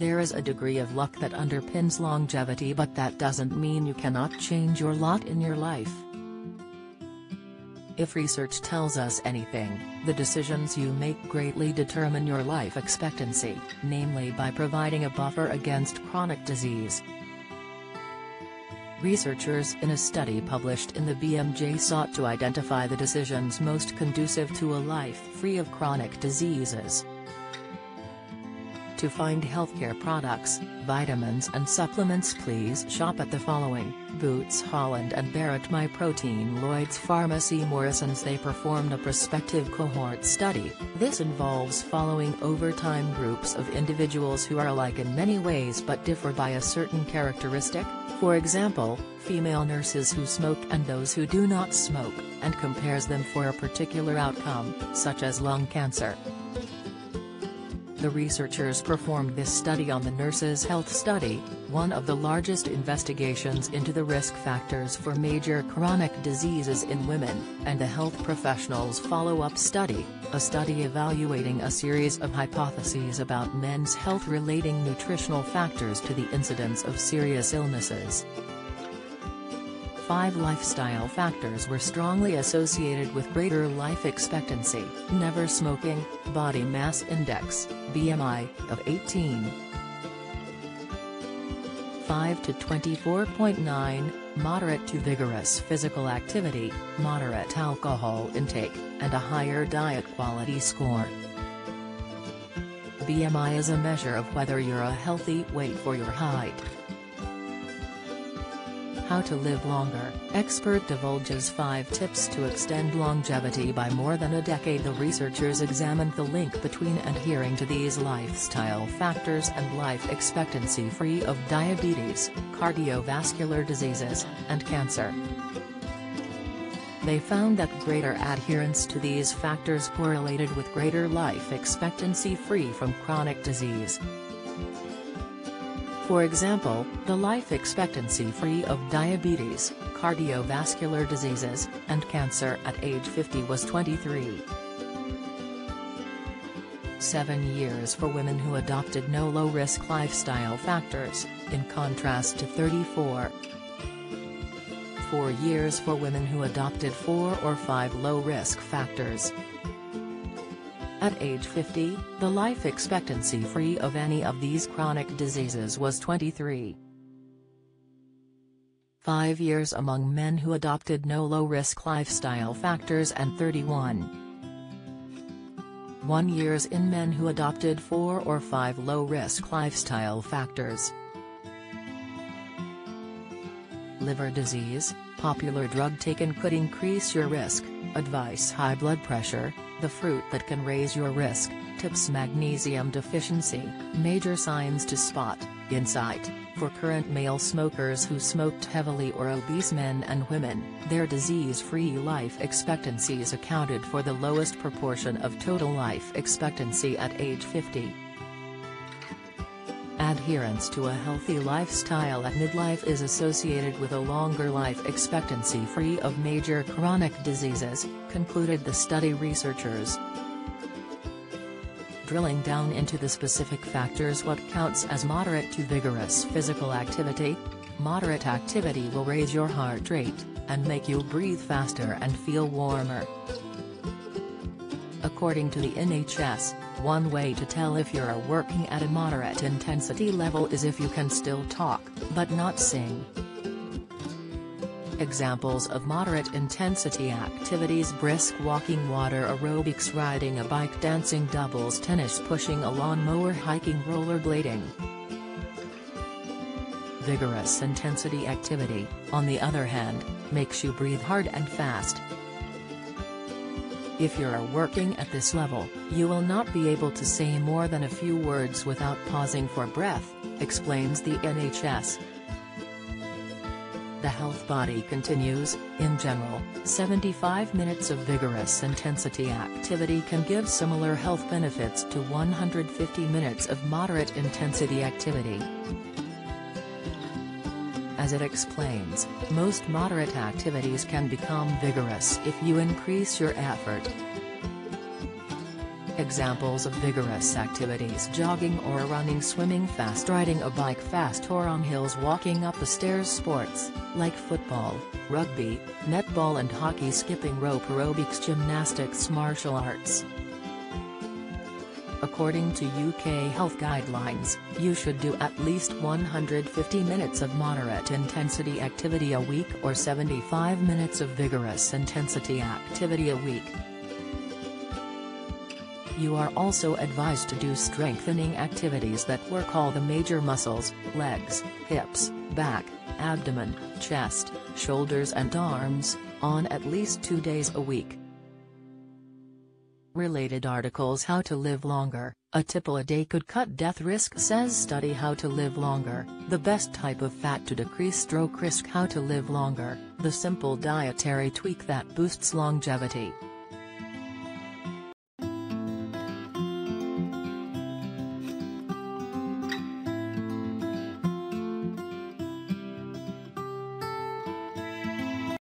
There is a degree of luck that underpins longevity, but that doesn't mean you cannot change your lot in your life. If research tells us anything, the decisions you make greatly determine your life expectancy, namely by providing a buffer against chronic disease. Researchers in a study published in the BMJ sought to identify the decisions most conducive to a life free of chronic diseases. To find healthcare products, vitamins and supplements, please shop at the following: Boots Holland and Barrett MyProtein, Lloyd's Pharmacy, Morrisons. They performed a prospective cohort study. This involves following overtime groups of individuals who are alike in many ways but differ by a certain characteristic, for example, female nurses who smoke and those who do not smoke, and compares them for a particular outcome, such as lung cancer. The researchers performed this study on the Nurses' Health Study, one of the largest investigations into the risk factors for major chronic diseases in women, and the Health Professionals Follow-up Study, a study evaluating a series of hypotheses about men's health relating nutritional factors to the incidence of serious illnesses. 5 lifestyle factors were strongly associated with greater life expectancy: never smoking, body mass index, BMI, of 18. 5 to 24.9, moderate to vigorous physical activity, moderate alcohol intake, and a higher diet quality score. BMI is a measure of whether you're a healthy weight for your height. How to live longer, expert divulges 5 tips to extend longevity by more than a decade. The researchers examined the link between adhering to these lifestyle factors and life expectancy free of diabetes, cardiovascular diseases, and cancer. They found that greater adherence to these factors correlated with greater life expectancy free from chronic disease. For example, the life expectancy free of diabetes, cardiovascular diseases, and cancer at age 50 was 23. 7 years for women who adopted no low-risk lifestyle factors, in contrast to 34. 4 years for women who adopted 4 or 5 low-risk factors. At age 50, the life expectancy free of any of these chronic diseases was 23. 5 years among men who adopted no low-risk lifestyle factors and 31. 1 years in men who adopted 4 or 5 low-risk lifestyle factors. Liver disease, popular drug taken could increase your risk. Advice: high blood pressure, the fruit that can raise your risk. Tips: magnesium deficiency, major signs to spot, insight. For current male smokers who smoked heavily or obese men and women, their disease-free life expectancies accounted for the lowest proportion of total life expectancy at age 50. Adherence to a healthy lifestyle at midlife is associated with a longer life expectancy free of major chronic diseases, concluded the study researchers. Drilling down into the specific factors: what counts as moderate to vigorous physical activity? Moderate activity will raise your heart rate, and make you breathe faster and feel warmer. According to the NHS, one way to tell if you're working at a moderate intensity level is if you can still talk, but not sing. Examples of moderate intensity activities: brisk walking, water aerobics, riding a bike, dancing, doubles tennis, pushing a lawnmower, hiking, rollerblading. Vigorous intensity activity, on the other hand, makes you breathe hard and fast. If you're working at this level, you will not be able to say more than a few words without pausing for breath, explains the NHS. The Health Body continues: in general, 75 minutes of vigorous intensity activity can give similar health benefits to 150 minutes of moderate intensity activity. As it explains, most moderate activities can become vigorous if you increase your effort. Examples of vigorous activities: jogging or running, swimming fast, riding a bike fast, or on hills, walking up the stairs. Sports, like football, rugby, netball and hockey, skipping rope, aerobics, gymnastics, martial arts. According to UK health guidelines, you should do at least 150 minutes of moderate intensity activity a week or 75 minutes of vigorous intensity activity a week. You are also advised to do strengthening activities that work all the major muscles: legs, hips, back, abdomen, chest, shoulders and arms, on at least 2 days a week. Related articles: How to live longer, a tipple a day could cut death risk, says study. How to live longer, the best type of fat to decrease stroke risk. How to live longer, the simple dietary tweak that boosts longevity.